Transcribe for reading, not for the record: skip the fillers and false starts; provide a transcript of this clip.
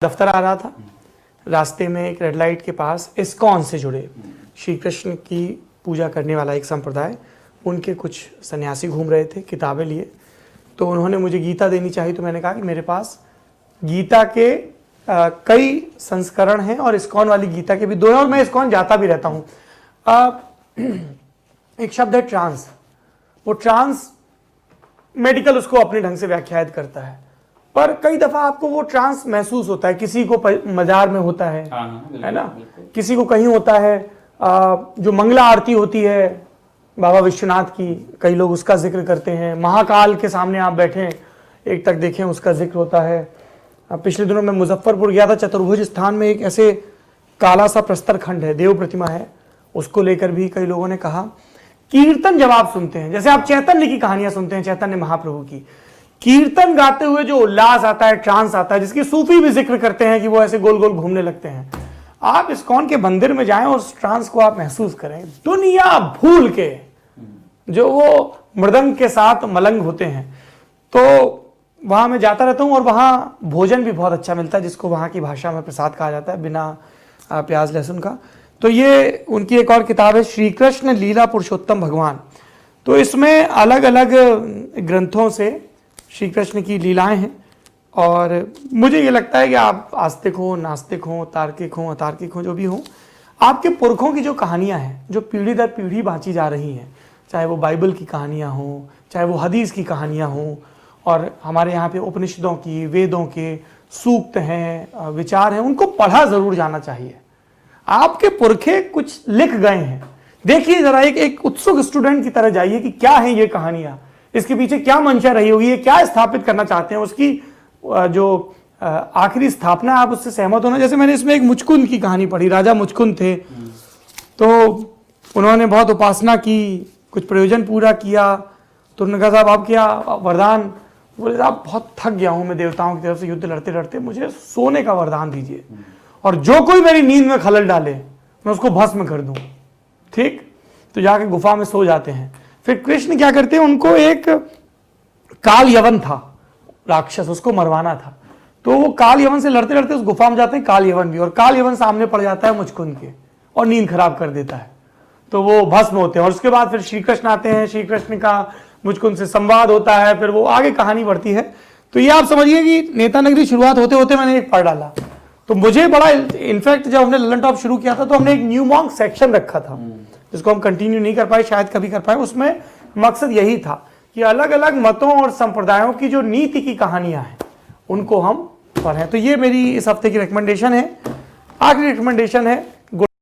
दफ्तर आ रहा था, रास्ते में एक रेड लाइट के पास इस्कॉन से जुड़े श्री कृष्ण की पूजा करने वाला एक संप्रदाय, उनके कुछ सन्यासी घूम रहे थे किताबें लिए। तो उन्होंने मुझे गीता देनी चाहिए, तो मैंने कहा कि मेरे पास गीता के कई संस्करण हैं और इस्कॉन वाली गीता के भी दो हैं, और मैं इस्कॉन जाता भी रहता हूँ। एक शब्द है ट्रांस, वो ट्रांस मेडिकल उसको अपने ढंग से व्याख्यात करता है, पर कई दफा आपको वो ट्रांस महसूस होता है। किसी को मजार में होता है ना, किसी को कहीं होता है। जो मंगला आरती होती है बाबा विश्वनाथ की, कई लोग उसका जिक्र करते हैं। महाकाल के सामने आप बैठे एक तक देखें, उसका जिक्र होता है। पिछले दिनों मैं मुजफ्फरपुर गया था, चतुर्भुज स्थान में एक ऐसे काला सा प्रस्तर खंड है, देव प्रतिमा है, उसको लेकर भी कई लोगों ने कहा। कीर्तन जब आप सुनते हैं, जैसे आप चैतन्य की कहानियां सुनते हैं, चैतन्य महाप्रभु की, कीर्तन गाते हुए जो उल्लास आता है, ट्रांस आता है, जिसकी सूफी भी जिक्र करते हैं कि वो ऐसे गोल गोल घूमने लगते हैं। आप इस्कॉन के मंदिर में जाएं और उस ट्रांस को आप महसूस करें, दुनिया भूल के जो वो मृदंग के साथ मलंग होते हैं। तो वहां मैं जाता रहता हूं और वहां भोजन भी बहुत अच्छा मिलता है, जिसको वहां की भाषा में प्रसाद कहा जाता है, बिना प्याज लहसुन का। तो ये उनकी एक और किताब है, श्री कृष्ण लीला पुरुषोत्तम भगवान। तो इसमें अलग अलग ग्रंथों से श्री कृष्ण की लीलाएं हैं, और मुझे ये लगता है कि आप आस्तिक हो, नास्तिक हो, तार्किक हो, अतार्किक हो, जो भी हो, आपके पुरखों की जो कहानियां हैं, जो पीढ़ी दर पीढ़ी बांची जा रही हैं, चाहे वो बाइबल की कहानियां हों, चाहे वो हदीस की कहानियां हों, और हमारे यहाँ पे उपनिषदों की, वेदों के सूक्त हैं, विचार हैं, उनको पढ़ा जरूर जाना चाहिए। आपके पुरखे कुछ लिख गए हैं, देखिए जरा, एक उत्सुक स्टूडेंट की तरह जाइए कि क्या है ये कहानियां, इसके पीछे क्या मंशा रही होगी, ये क्या स्थापित करना चाहते हैं, उसकी जो आखिरी स्थापना, आप उससे सहमत होना। जैसे मैंने इसमें एक मुचकुंद की कहानी पढ़ी, राजा मुचकुंद थे, तो उन्होंने बहुत उपासना की, कुछ प्रयोजन पूरा किया, तो उन्होंने कहा साहब आप क्या वरदान, बोले साहब बहुत थक गया हूं मैं देवताओं की तरफ से युद्ध लड़ते लड़ते, मुझे सोने का वरदान दीजिए, और जो कोई मेरी नींद में खलल डाले मैं उसको भस्म कर दूं। ठीक, तो जाके गुफा में सो जाते हैं। फिर कृष्ण क्या करते हैं, उनको एक काल यवन था राक्षस, उसको मरवाना था, तो वो काल यवन से लड़ते लड़ते उस गुफा में जाते हैं, काल यवन भी, और काल यवन सामने पड़ जाता है मुचकुंद के और नींद खराब कर देता है, तो वो भस्म होते हैं। और उसके बाद फिर श्री कृष्ण आते हैं, श्री कृष्ण का मुचकुंद से संवाद होता है, फिर वो आगे कहानी बढ़ती है। तो ये आप समझिए कि नेता नगरी शुरुआत होते होते मैंने एक पढ़ डाला, तो मुझे बड़ा, इनफैक्ट जब हमने ललन टॉप शुरू किया था तो हमने एक न्यू मॉन्क सेक्शन रखा था, जिसको हम कंटिन्यू नहीं कर पाए, शायद कभी कर पाए। उसमें मकसद यही था कि अलग अलग मतों और संप्रदायों की जो नीति की कहानियां हैं उनको हम पढ़ें। तो ये मेरी इस हफ्ते की रिकमेंडेशन है। आखिरी रिकमेंडेशन है